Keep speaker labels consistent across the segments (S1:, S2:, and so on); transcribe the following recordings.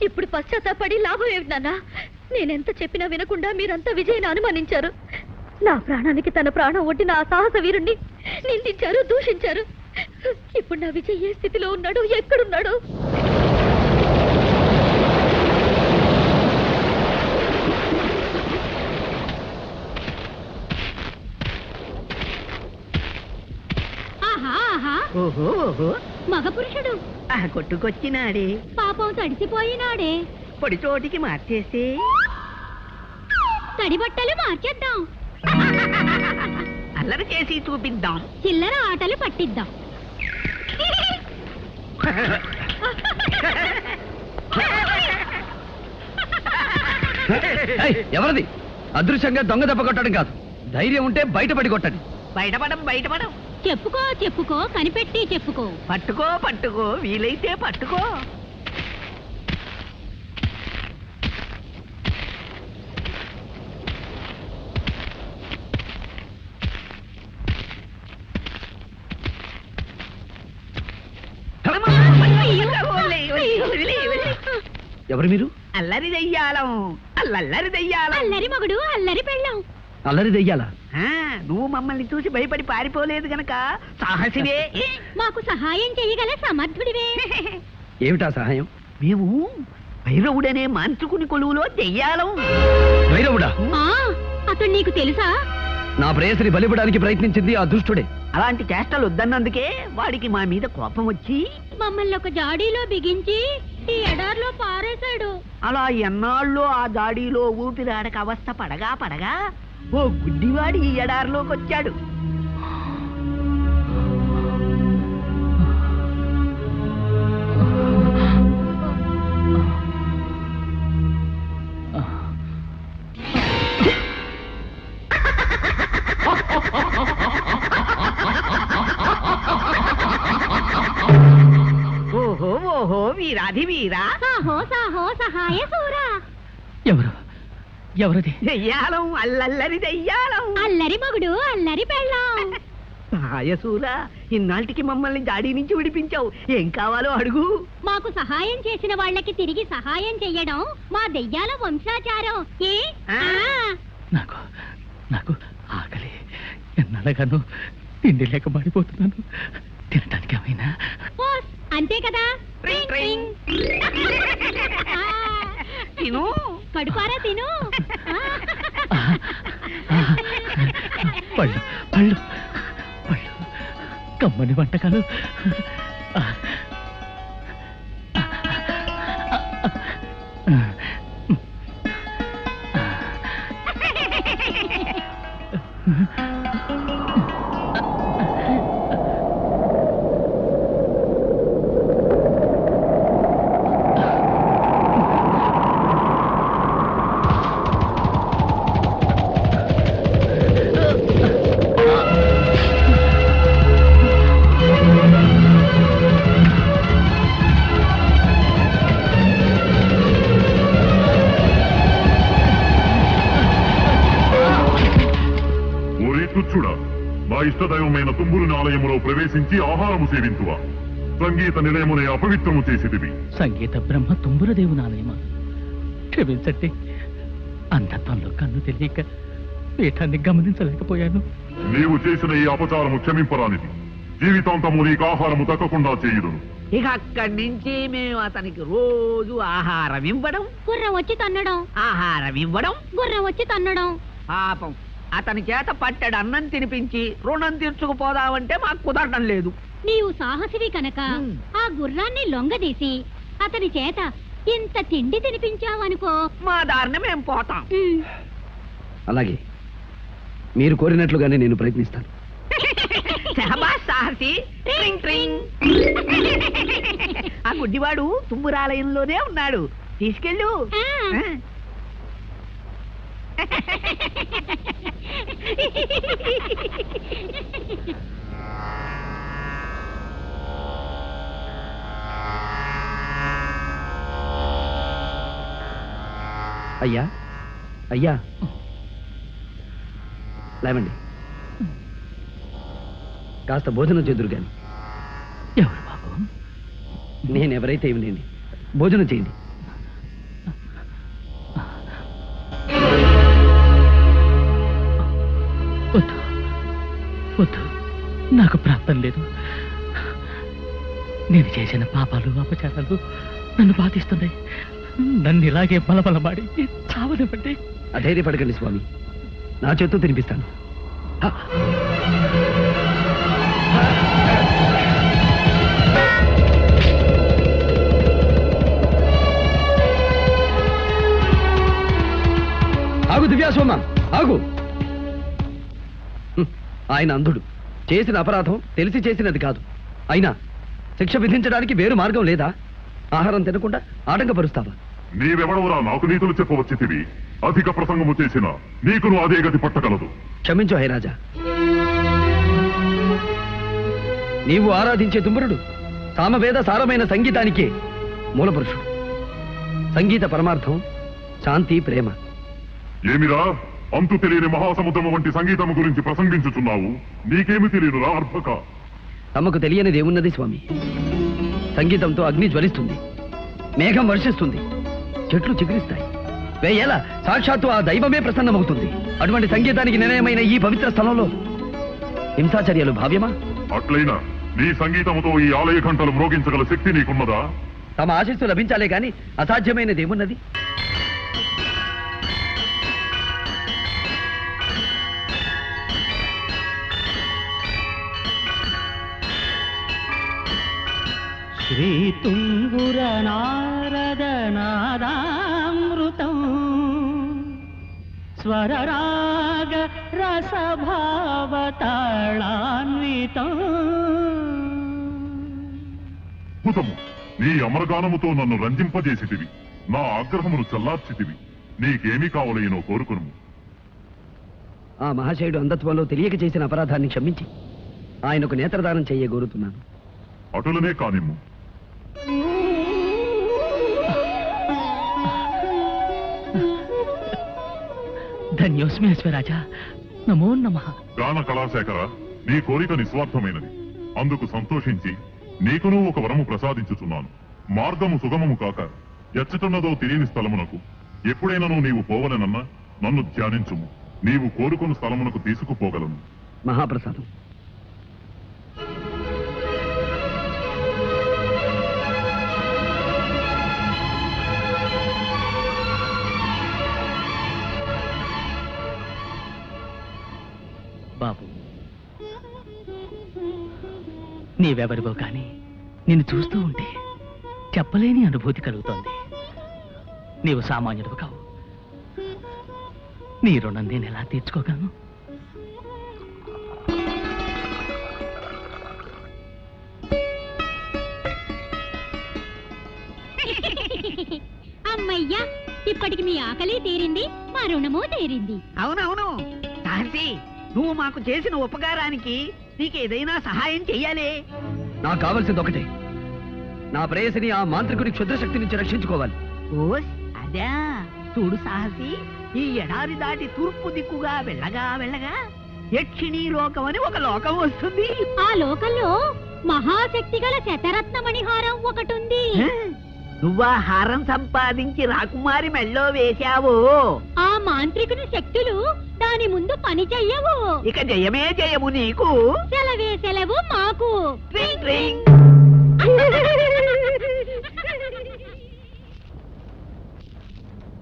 S1: ఇప్పుడు పశ్చాత్తాపడి లాభం ఏమిటి నాన్న? నేనెంత చెప్పినా వినకుండా మీరంతా విజయ్ని అనుమానించారు. నా ప్రాణానికి తన ప్రాణం ఒడ్డిన ఆ సాహస వీరుణ్ణి నిందించారు, దూషించారు. ఇప్పుడు నా విజయ్ ఏ స్థితిలో ఉన్నాడు, ఎక్కడున్నాడు?
S2: ఓహో ఓహో,
S1: మగ పురుషుడు
S2: కొట్టుకొచ్చినాడే,
S1: పాపం తడిసిపోయినాడే.
S2: పొడి చోటికి మార్చేసి
S1: తడి బట్టలు మార్చేద్దాం,
S2: అల్లరి చేసి చూపిద్దాం,
S1: చిల్లర ఆటలు పట్టిద్దాం.
S3: ఎవరిది? అదృశ్యంగా దొంగ దెబ్బ కొట్టడం కాదు, ధైర్యం ఉంటే బయటపడి కొట్టండి.
S2: బయటపడం
S1: చెప్పుకో చెప్పుకో, కనిపెట్టి చెప్పుకో.
S2: పట్టుకో వీలైతే పట్టుకో.
S3: ఎవరు మీరు?
S2: అల్లరి దెయ్యాలం, అల్లరి దెయ్యాలం.
S1: అల్లరి మగుడు, అల్లరి పెళ్ళం.
S3: అల్లరి దెయ్యాలా?
S2: నువ్వు మమ్మల్ని చూసి భయపడి పారిపోలేదు గనక సాహసివే.
S1: మాకు సహాయం చేయగల సమర్థుడివే.
S3: ఏమిటా సహాయం?
S2: మేము భైరవుడనే మాంత్రికుని కొలువులో దెయ్యాలం.
S3: భైరవుడా?
S1: అతడు నీకు తెలుసా?
S3: నా ప్రేయసిని బలిపడానికి ప్రయత్నించింది ఆ దుష్టుడే.
S2: అలాంటి చేష్టలు వద్దన్నందుకే వాడికి మా మీద కోపం వచ్చి
S1: మమ్మల్ని ఒక జాడీలో బిగించి ఈ ఎడార్లో పారేశాడు.
S2: అలా ఎన్నాళ్ళో ఆ జాడీలో ఊపిరాడక అవస్థ పడగా ఓ గుడ్డివాడి ఈ ఎడారిలోకి వచ్చాడు. ఓహో వీరాధి వీరా,
S1: సాహో సాహో సహాయ సూరా.
S3: ఎవరది?
S2: దెయ్యాలం, అల్లరి దెయ్యాలం.
S1: అల్లరి మగుడు, అల్లరి పెళ్ళం.
S2: సహాయసూరా, ఇన్నాళ్ళకి మమ్మల్ని జాడీ నుంచి విడిపించావు. ఏం కావాలో అడుగు.
S1: మాకు సహాయం చేసిన వాళ్ళకి తిరిగి సహాయం చెయ్యడం మా దెయ్యాల వంశాచారం.
S3: నాకు ఆకలి, ఎన్నడగాను తిండి లేక మాడిపోతున్నాను. తినడానికి ఏమైనా?
S1: అంతే కదా.
S2: తిను,
S1: కడుపారా తిను.
S3: పళ్ళు పళ్ళు పళ్ళు, కమ్మని వంటకాలు.
S4: మా ఇష్టదైవమైన తుంబురుని ఆలయములో ప్రవేశించి ఆహారము సేవించువా. సంగీత నిలయమునే అపవిత్రము చేసేదివి.
S3: సంగీత బ్రహ్మ తుంబుర దేవుని ఆలయమా? క్షమించండి, అంధత్వంలో కన్ను తెలియక పీఠాన్ని గమనించలేకపోయాను.
S4: నీవు చేసిన ఈ అపచారము క్షమింపరానిది. జీవితాంతము నీకు ఆహారము తక్కకుండా చేయుదును.
S2: ఇక అక్కడి నుంచి మేము అతనికి రోజు ఆహారం ఇవ్వడం,
S1: గుర్రం వచ్చి తన్నడం,
S2: ఆహారం ఇవ్వడం,
S1: గుర్రం వచ్చి తన్నడం.
S2: పాపం అతని చేత పట్టెడు అన్నం తినిపించి రుణం తీర్చుకుపోదామంటే మాకు కుదరడం లేదు.
S1: నీవు సాహసివి కనుక ఆ గుర్రాన్ని లొంగదీసి అతని చేత ఇంత తిండి తినిపించావనుకో,
S2: మా దారిని మేము పోతాం.
S3: అలాగే మీరు కోరినట్లుగానే నేను ప్రయత్నిస్తాను.
S2: సాహసి. ఆ గుడ్డివాడు తుంబురాలయంలోనే ఉన్నాడు, తీసుకెళ్ళు.
S3: అయ్యా అయ్యా, లేవండి, కాస్త భోజనం చేదురు గాని.
S5: ఎవరు బాబు?
S3: నేనెవరైతే ఏమిలేండి, భోజనం చేయండి.
S5: నాకు ప్రాప్తం లేదు. నేను చేసిన పాపాలు అపచారాలు నన్ను బాధిస్తున్నాయి. నన్ను ఇలాగే బలబలమాడి చావనివ్వండి.
S3: అధైర్యపడకండి స్వామి, నా చేత్తో తినిపిస్తాను. ఆగు దివ్యాసోమ, ఆగు. ఆయన అంధుడు, చేసిన అపరాధం తెలిసి చేసినది కాదు. అయినా శిక్ష విధించడానికి వేరు మార్గం లేదా? ఆహారం తినకుండా ఆటంకపరుస్తావా?
S4: నీవెవడవురా నాకు నీతులు చెప్పవచ్చితివి? అధిక ప్రసంగము చేసిన నీకును అదే గతి పట్టగలదు.
S3: క్షమించు హైరాజా. నీవు ఆరాధించే తుమ్మురుడు సామవేద సారమైన సంగీతానికే మూలపురుషుడు. సంగీత పరమార్థం శాంతి, ప్రేమ.
S4: ఏమిరా అంతు తెలియని మహాసముద్రము వంటి సంగీతము గురించి ప్రసంగించుచున్నావు? నీకేమి తెలియనురా అర్భక?
S3: తమకు తెలియనిది ఏమున్నది స్వామి? సంగీతంతో అగ్ని జ్వలిస్తుంది, మేఘం వర్షిస్తుంది, చెట్లు చిగురిస్తాయి, వేయేలా సాక్షాత్తు ఆ దైవమే ప్రసన్నమవుతుంది. అటువంటి సంగీతానికి నిలయమైన ఈ పవిత్ర స్థలంలో హింసాచర్యలు భావ్యమా?
S4: అట్లయినా నీ సంగీతముతో ఈ ఆలయ ఘంటలు మ్రోగించగల శక్తి నీకున్నదా?
S3: తమ ఆశీస్సు లభించాలే గాని అసాధ్యమైనది ఏమున్నది?
S5: శ్రీ తుంగుర నారద నాదామృతం స్వరరాగ రసభావతాళాన్వితం.
S4: భూతము, నీ అమరగానముతో నన్ను రంజింపజేసితివి, నా ఆగ్రహమును చల్లార్చితివి. నీకేమి కావలేనో కోరుకును.
S3: ఆ మహాశయుడు అంధత్వంలో తెలియక చేసిన అపరాధాన్ని క్షమించి ఆయనకు నేత్రదానం చేయగోరుతున్నాను.
S4: అటులనే కానిమ్ము.
S5: ధన్యోస్మి అశ్వరాజా, నమో నమః.
S4: గాన కళాశేఖర, నీ కోరిక నిస్వార్థమైనది. అందుకు సంతోషించి నీకును ఒక వరము ప్రసాదించుచున్నాను. మార్గము సుగమము కాక ఎచ్చటున్నదో తెలియని స్థలమునకు ఎప్పుడైనాను నీవు పోవలనన్నా నన్ను ధ్యానించుము. నీవు కోరుకున్న స్థలమునకు తీసుకుపోగలను.
S3: మహాప్రసాదం.
S5: బాబు, నీవెవరివో కానీ నిన్ను చూస్తూ ఉంటే చెప్పలేని అనుభూతి కలుగుతోంది. నీవు సామాన్యుడు కావు. నీ రుణం నేను ఎలా తీర్చుకోగలను?
S1: అమ్మయ్యా, ఇప్పటికి మీ ఆకలి తీరింది, మా రుణము తీరింది.
S2: అవునవును సాహసి, నువ్వు మాకు చేసిన ఉపకారానికి నీకేదైనా సహాయం చెయ్యాలి.
S3: నాకు కావలసింది ఒకటే, నా ప్రేయసిని ఆ మాంత్రికుడి క్షుద్రశక్తి నుంచి రక్షించుకోవాలి.
S2: ఓస్ అదా. చూడు సాహసి, ఈ ఎడారి దాటి తూర్పు దిక్కుగా వెళ్ళగా వెళ్ళగా యక్షిణీ లోకం అని ఒక లోకం వస్తుంది.
S1: ఆ లోకంలో మహాశక్తి గల శతరత్నమణిహారం ఒకటుంది.
S2: నువ్వా హారం సంపాదించి రాకుమారి మెళ్ళో వేశావు.
S1: ఆ మాంత్రికుని శక్తులు దాని ముందు పని చెయ్యవు.
S2: ఇక జయమే జయము నీకు.
S1: సెలవే సెలవు మాకు.
S2: ట్రింగ్ ట్రింగ్.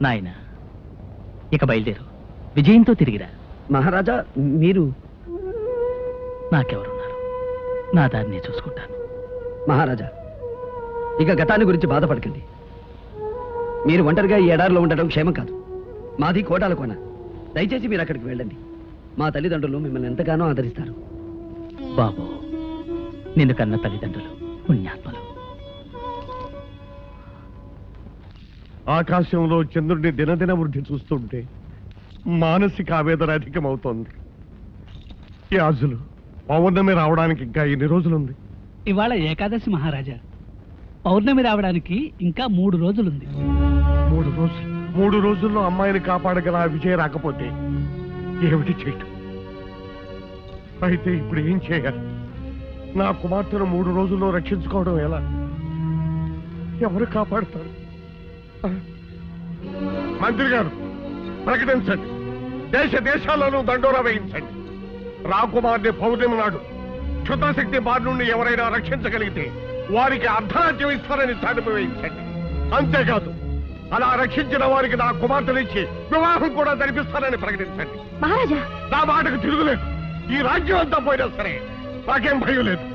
S5: నాయనా, ఇక బయలుదేరు. విజయంతో తిరిగిరా.
S3: మహారాజా, మీరు?
S5: నాకెవరున్నారు? నా దారిని చూసుకుంటాను.
S3: మహారాజా, ఇక గతాన్ని గురించి బాధపడకండి. మీరు ఒంటరిగా ఈ ఎడారిలో ఉండడం క్షేమం కాదు. మాది కోటాల కోన. దయచేసి మీరు అక్కడికి వెళ్ళండి. మా తల్లిదండ్రులు మిమ్మల్ని ఎంతగానో ఆదరిస్తారు.
S5: బాబు, నిన్ను కన్న తల్లిదండ్రులు పుణ్యాత్మలు.
S6: ఆకాశంలో చంద్రుడిని దినదిన వృద్ధి చూస్తుంటే మానసిక ఆవేదన అధికమవుతోంది. యాజులు, పౌర్ణమి రావడానికి ఇంకా ఎన్ని రోజులుంది?
S7: ఇవాళ ఏకాదశి మహారాజా. పౌర్ణమి రావడానికి ఇంకా 3 రోజులుంది.
S6: 3 రోజులు? 3 రోజుల్లో అమ్మాయిని కాపాడగల ఆ విజయ రాకపోతే ఏమిటి చేయటం? అయితే ఇప్పుడు ఏం చేయాలి? నా కుమార్తెను 3 రోజుల్లో రక్షించుకోవడం ఎలా? ఎవరు కాపాడుతారు? మంత్రి గారు, ప్రకటించండి. దేశ దేశాలను దండోరా వేయించండి. రాకుమార్ని పౌర్ణమి నాడు క్షుద్రశక్తి బారి నుండి ఎవరైనా రక్షించగలిగితే వారికి అర్ధరాజ్యం ఇస్తారని చాటింపు వేయించండి. అంతేకాదు అలా రక్షించిన వారికి నా కుమార్తెనిచ్చి వివాహం కూడా జరిపిస్తారని ప్రకటించండి.
S1: మహారాజా,
S6: నా మాటకు తిరుగులేదు. ఈ రాజ్యం అంతా పోయినా సరే నాకేం భయం లేదు.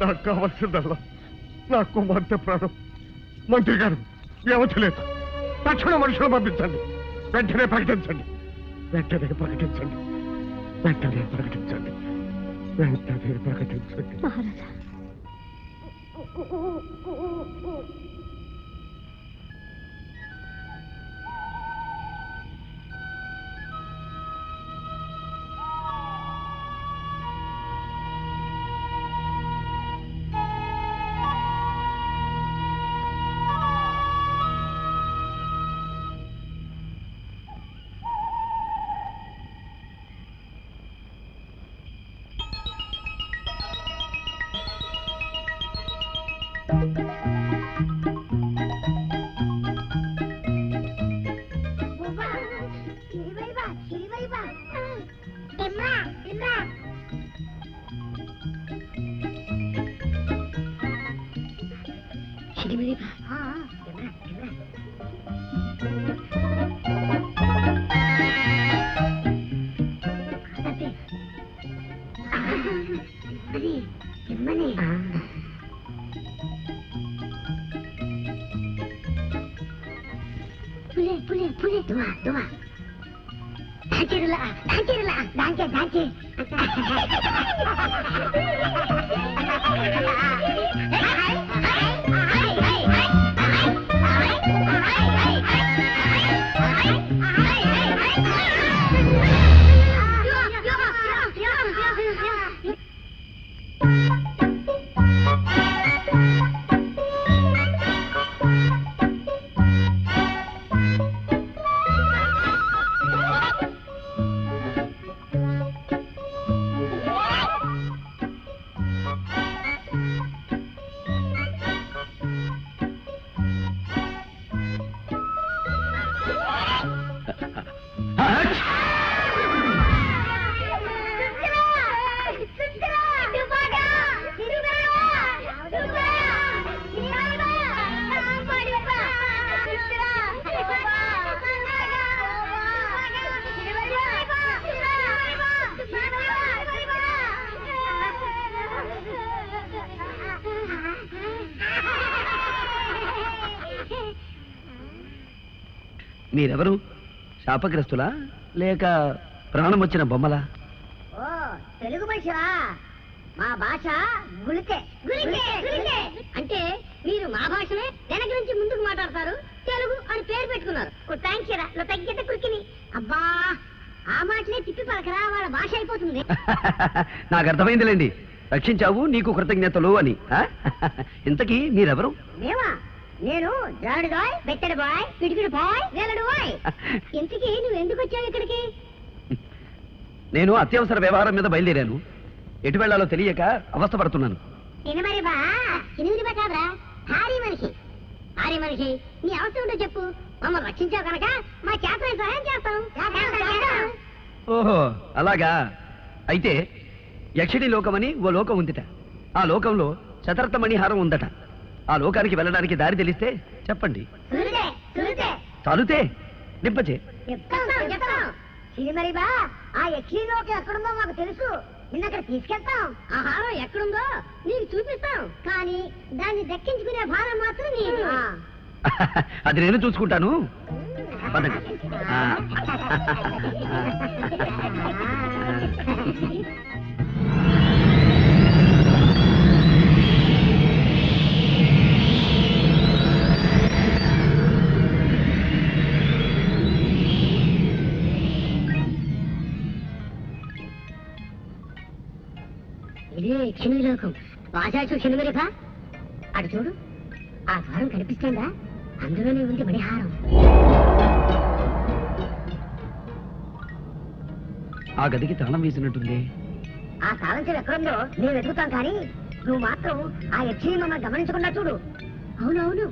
S6: నాకు కావాల్సిందల్లా నా కుమార్తె ప్రాణం. మంత్రి గారు, వ్యవధి లేదు. తక్షణ మనుషులు పంపించండి. వెంటనే ప్రకటించండి. వెంటనే ప్రకటించండి. వెంటనే ప్రకటించండి. వెంటనే ప్రకటించండి.
S1: మహారాజా.
S3: మీరెవరు? శాపగ్రస్తులా లేక ప్రాణం వచ్చిన బొమ్మలా?
S8: ఓ తెలుగు మనిషివా? మా భాష గుళికే. అంటే మీరు మా భాషనే వెనక నుంచి ముందుకు మాట్లాడతారు, తెలుగు అని పేరు పెట్టుకున్నారు. థ్యాంక్స్రా, నువ్వు తగ్గితే కురికిని. అబ్బా, ఆ మాటలే తిప్పి పలకరా, వాళ్ళ భాష అయిపోతుంది.
S3: నాకు అర్థమైందిలేండి. రక్షించావు, నీకు కృతజ్ఞతలు అని. ఇంతకీ మీరెవరు?
S8: మేమా? నేను జాడు బాయ్, బెత్తడి బాయ్, పిడికిడి బాయ్, వేలడు బాయ్. ఇంతకీ నువ్వు ఎందుకు వచ్చావు ఇక్కడికి?
S3: నేను అత్యవసర వ్యవహారం మీద బయలుదేరాను. ఎటు వెళ్లాలో తెలియక అవస్థపడుతున్నాను.
S8: సినిమరి బా, సినిమరి బా కాదురా, భారీ మనిషి. భారీ మనిషి, నీ అవసరం ఉంటే చెప్పు, మమ్మల్ని రక్షించావు కనుక మా చేతనే సహాయం చేస్తాం.
S3: ఓహో అలాగా. అయితే యక్షిణి లోకమని ఓ లోకం ఉందిట. ఆ లోకంలో శతరథమణిహారం ఉందట. ఆ లోకానికి వెళ్ళడానికి దారి తెలిస్తే చెప్పండి. చాలుతే నింపచే.
S8: చెప్తాం. సినిమరి బా, ఆ యక్షిణి లోకం ఎక్కడుందో మాకు తెలుసు. నిన్నక్కడ తీసుకెళ్తాం. ఆ హారం ఎక్కడుందో నీకు చూపిస్తాం. కానీ దాన్ని దక్కించుకునే భారం మాత్రం నీది.
S3: అది నేను చూసుకుంటాను. పదండి.
S8: ఇదే యక్షిణి లోకం. వాసాచు సినిమరిబా, అటు చూడు, ఆ ద్వారం కనిపిస్తుందా? అందులోనే ఉంది మణిహారం.
S3: ఆ గదికి తాళం వేసినట్టుంది.
S8: ఆ తాళంచెలు ఎక్కడుందో మేము వెతుకుతాం, కానీ నువ్వు మాత్రం ఆ యక్షిని మమ్మల్ని గమనించకుండా చూడు. అవునవును,